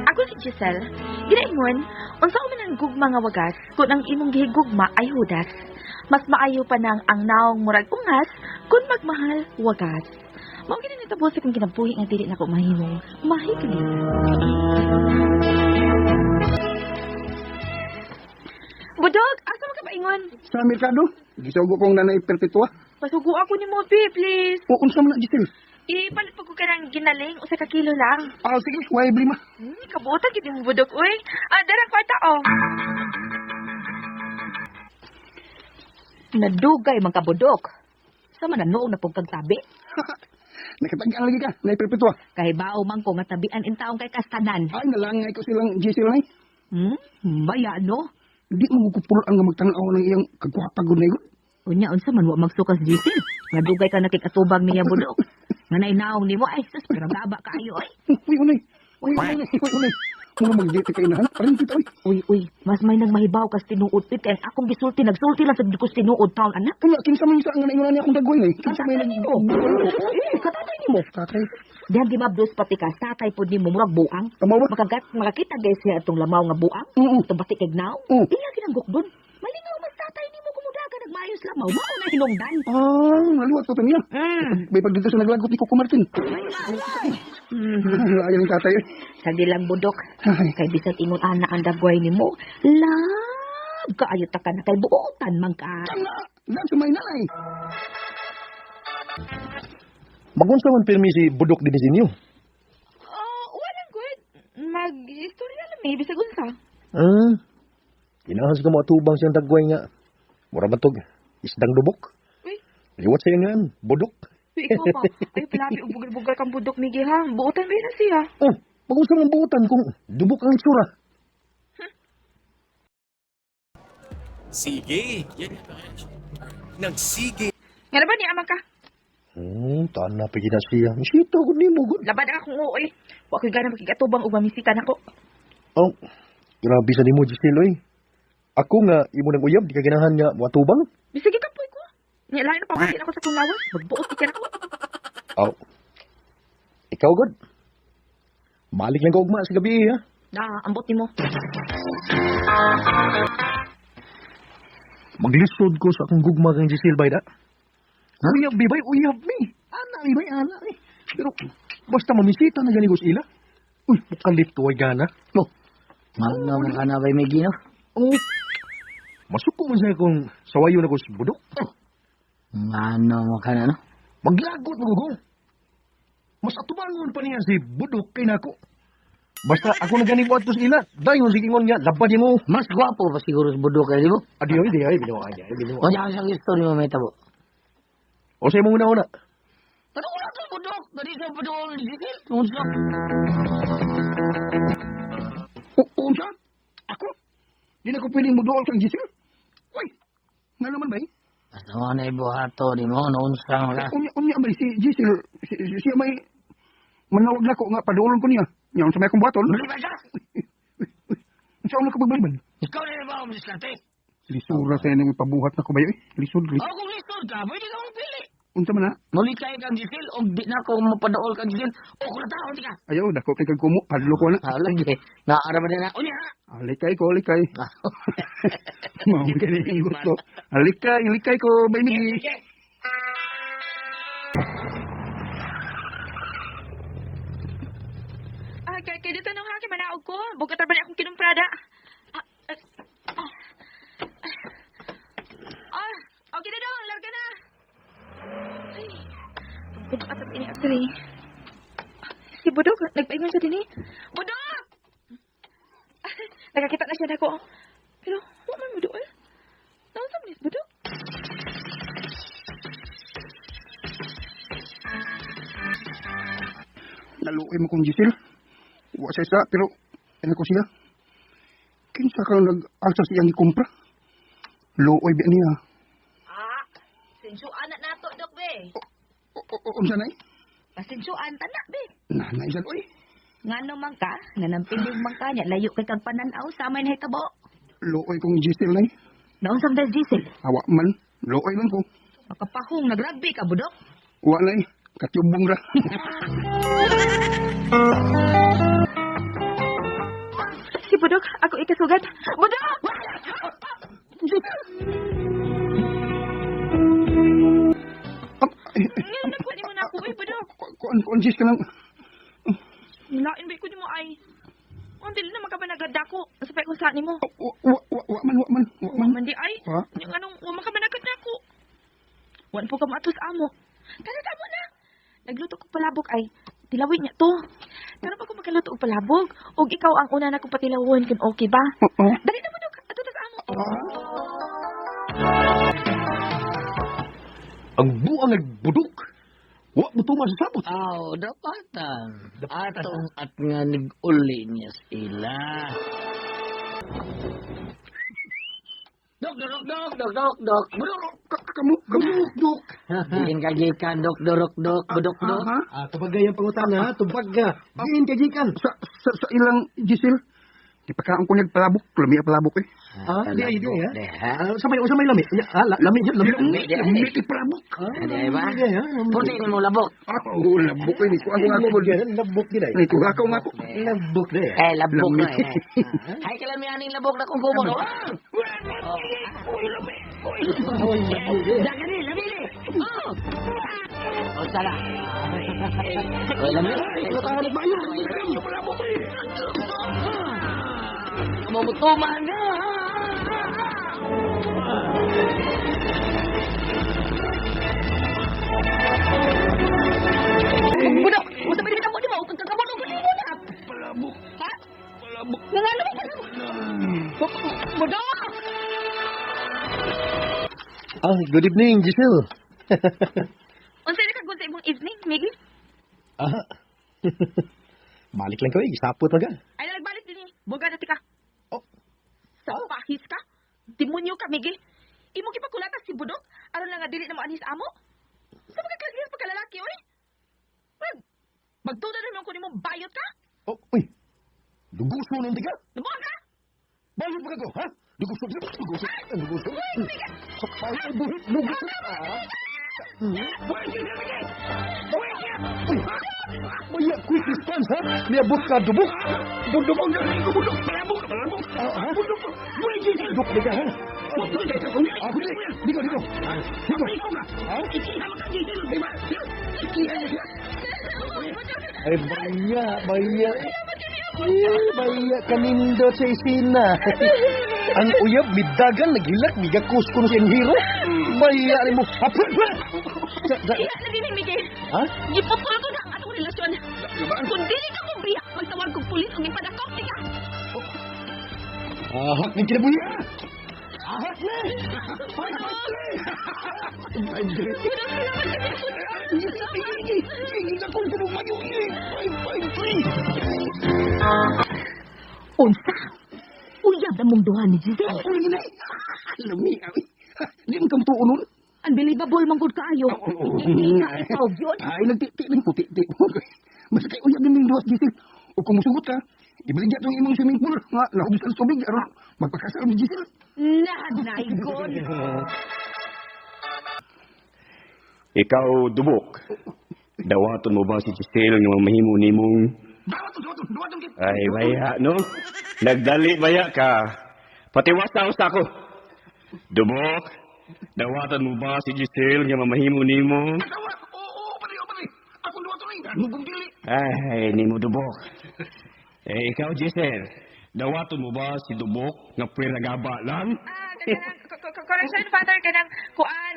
Ako si Giselle. Ginaingon, unsa man ang gugma nga wagas, kung ang imong gihigugma ay hudas. Mas maayo pa nang ang naong murag ungas, kung magmahal wagas. Mao gini nitabo sa kong kinabuhi nga dili nako mahimong mahigli. Budog, asa man ka paingon? Sa merkado, gisugo kong nanay perpetua. Pasugo ako ni mo, please. O, unsa man na, Giselle? Ipalit pa ko ka ng ginaling, usa ka kilo lang. Ah, sige, why blima? Kabutan gid mo budog, uy. Darang kwarta, oh. Nadugay man kabudok. Sama na noong napong kagtabi. Nakatagaan lagi ka, nanay perpetua. Kahibao man ko nga tabian in taong kay kastanan. Ay, nalangay ko silang Giselle nay. Baya no? Di mo gugupulo ang magtanaw ng iyang kagwapagod na yun. Unya unsa man wa magsukas Giselle. Nadugay ka nakikatubag niya budok. Nga nainaong ni mo ay sus pero gaba kaayo ay. Uy, unay. Uy, unay. Mga mag-date kayo na, parang kita, Uy, mas may nagmahibaw kas tinuod pit kay akong gisulti nagsulti lang sa dikos tinuod taon anak. Kaya, kinsa man isa ang naingunan niya akong dagway na Kinsa may Katatay nimo. Katatay nimo. Tatay. Diyan di mabdos pati ka tatay pud nimo murag buang. Tama ba? Makakita guys siya atong lamaw nga buang. Itong batik kay gnaw. Iya ginanggok dun. Malingaw mas tatay nimo kumudaga nagmayos lamaw mao na hinungdan. Ah, naliwat ko ito niya. May pagdito sa naglagot ni Coco Martin. Ayaw ng tatay. Sa dilang budok. Ay. Kay bisan ingon ana ang dagway nimo. Lab kaayo ta ka na kay buotan man ka. Tanga! Yan sa may nanay. Magunsa man pirmi si Budok din ninyo. Walang good. Mag-istorya lang eh, bisag unsa. Kinahas ka mo atubang siyang dagway nga. Mura man tog, isdang lubok. Uy, Liwat siya nga, Budok. ikaw pa. Ay, palabi, bugal-bugal kang budok, Migi, ha? Buotan ba na siya? Oh, magunsa man buutan kung dubok ang itsura. Sige. Yan. Nagsige. Nga na ba ni Amang ka? Taan na pa gina siya. Misita ko ni mo. Labad akong uoy. Wa ko'y gana makigatubang o mamisita na ko. Oh, grabe sa ni mo, Giselle, oy. Ako nga, imo nang uyab, di ka ganahan nga watubang. Bisige ka po ko. Nga lain na pamasin ako sa kong lawas. Magbuot ka na ko. Oh, ikaw, God. Balik lang ka ugma sa gabi, ha? Ambot ni mo. Maglisod ko sa akong gugma kang Giselle, bay da. Uyab, bay, uyab, mi. Ana, bay, ana, eh. Pero, basta mamisita na gani ko sila. Uy, bukalit to, ay gana. Oh, ano mo ka na ba may gino? Oh, masuko man siya kung sawayo na ko si Budok. Ano mo ka na, no? Maglagot mo ko. Mas atubangon pa niya si Budok kay nako. Basta ako na gani ko ato sa ila. Dayon sige ngon niya, labad yung mo. Mas gwapo pa siguro sa budok kayo, di ba? Adi, binawa ka niya, binawa. O, diyan sa story mo may tabo. O sa'yo mo una-una. Pero wala to budok. Dali sa budok. Unsa? Unsa? Ako? Di na ko pwedeng magdool kang Giselle. Uy, nga naman ba eh? Basta mo na ibuhato, di mo? Naunsa ka. Unya ba si Giselle? Siya may manawag na ko nga padoolon ko niya. Yan sa may akong baton. Bali ba siya? Saan na kapagbaliban? Ikaw na ba ang diskarte? Lisura sa yan yung pabuhat na ko ba yun eh? Lisod. O, kung lisod ka, pwede ka mong pili. Unsa man na? Mulikay kang Giselle, o di na ako mapadaol kang Giselle. O, kung natao, di ka. Ayaw, dako kay kagkumo. Padlo ko na. Lagi. Naaraman na na. O, niya. Alikay ko, alikay. Mawag ka na yung gusto. Alikay ko, ba ini? Kaya dito nung haki, manaog ko. Bukatar ba niya akong kinumprada? Okay na dong, larga na. Ay, budok atat ini actually. Si Budok, nagpaingon siya din eh. Budok! Nakakita na siya na ko. Pero, wala man Budok eh. Saan sa manis Budok? Naluoy mo kong Giselle. Wa sa isa, pero ano ko siya? Kinsa kang nag-asa siyang ikumpra? Luoy ba niya? Sinsuan na nato dok be. Unsa na eh? Pasinsuan tanak be. Nanay sa oy. Ngano man ka, nanampilig man ka niya layo kay kag pananaw sa may nahitabo. Luoy kong Giselle na eh. Naon sa Giselle? Awa man. Luoy lang ko. Makapahong nagrugby ka budok. Wa na eh. Katyubong ra. Si Budok, ako ikasugat. Budok! Ngayon na mo na ako, Budok. Kuan sis ka lang. Nilain ba ko ni mo ay? Ang dili na makabanagad ako. Nasapay ko saan ni mo. Wa man. Mandi ay. Ha? Yung anong makabanagad na ako. Wan po ka maatos amo. Talaga mo na. Nagluto ko palabok ay. Tilawin niya to. Pero pa ko magkaluto og palabok. Og ikaw ang una na kong patilawon kung okay ba? Oo. Dali na Budok. Ato tas amo. Ang buang nagbudok. Wa mo to masasabot. Aw, dapatan. Atong at nga nag-uli niya sila. Dok. Kamu, dok. Diin kagikan, dok. Budok. Ah, tabagay ang pangutana, tubag ka. Diin kagikan. Sa ilang Giselle. Ipakaon ko niya palabok. Lami ang palabok eh. Ah, di ay, Ha? Samay lami. Lami yan, lami. Lami ang palabok. Di ba? Di ay, Puti ni mo labok. Oo, labok eh. Ko ako nga ko. Labok di ay. Ito ako nga ko. Labok di ay. Labok Lami. na eh. Hay kalami aning labok na kung kumo. Lami ni. Oh, tara. Lami. Tahanap ba yun? Mamutuman na. Budok, masa ba kita mo di ba? Upang kakabot mo di mo na. Palabok. Ha? Palabok. Nangalo mo. Budok! Ah, good evening, Giselle. Unsa na kag sa imong evening, Miggy? Ah. Balik lang kami, sapot ka. Ay nagbalik din eh. Buga na tika. Oh. Sa pahis ka? Demonyo ka, Miggy. Imo gipakulata si Budok aron lang nga dili na mo anis amo. Sa mga klaseng pagkalalaki, oy. Magtuda naman ko nimo bayot ka? Oh, uy. Dugos mo nang tiga. Nabuha ka? Bayot pa ka ko, ha? Dugos mo. Dugos. Maya, quick response, ha? Niabot ka, dubok. Budok. Palabok. Budok. Dugok, diga, ha? Dito. Ay, baya. Baya, kanindot sa isina. Ang uyab, midagan, naghilak, migakus ko na siyang hero. Baya, mo. Iya na din, Miggy. Ha? Giputol ko na ang atong relasyon. Kung dili ka mo biyak, magtawag kong pulis o gipadakop tika. Ahak ng kinabuhi. Ahak na! Unsa? Uyab na mong duha ni Giselle. Lami. Di mo kang tuunon. Unbelievable man gud kaayo. Ikaw yun. Ay, nagti lang puti. Basta kayo uyab din yung duwas, Giselle. O kung musugot ka, ibaligya itong imong swimming pool. Nga, nahubisan sa tubig. Aron, magpakasal mo, Giselle. Nanaygon. Ikaw, Dubok. Dawaton mo ba si Giselle nga mahimo nimong... Dawaton, kit. Ay, baya, no? Nagdali baya ka. Patiwasa sa ako. Dubok, dawaton mo ba si Giselle nga mahimo nimong... Asawa! Oo, pali. Ako dawaton rin. Nugong dili. Ay, nimo Dubok. Ikaw, Giselle, dawaton mo ba si Dubok nga pwera gaba lang? Correction, Father, kanang kuan,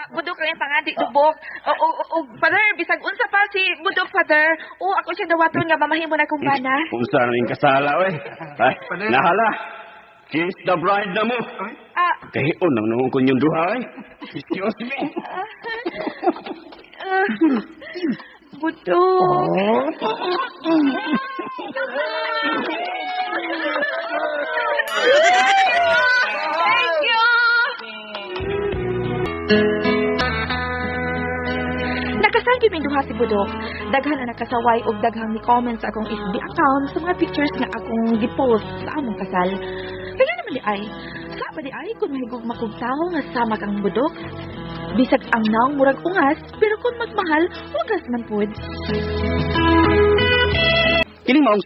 Budok lang yung pangadi, Dubok. O, Father, bisag unsa pa si Budok, Father. O, ako siya dawaton nga mamahimo na kong bana. Unsa ning kasala, we? Ay, nahala. Kiss the bride na mo. Kahion nang nung kunyong duha, eh. Excuse me. Budok. Thank you. Nakasal gyud duha si Budok. Daghan na nakasaway og daghang ni comments sa akong FB account sa mga pictures nga akong gi-post sa among kasal. Kaya naman di ay, sa ba di ay kung mahigog makugtaw nga sama kang Budok? Bisag ang naong murag ungas, pero kung magmahal, wagas man pud. Kining maong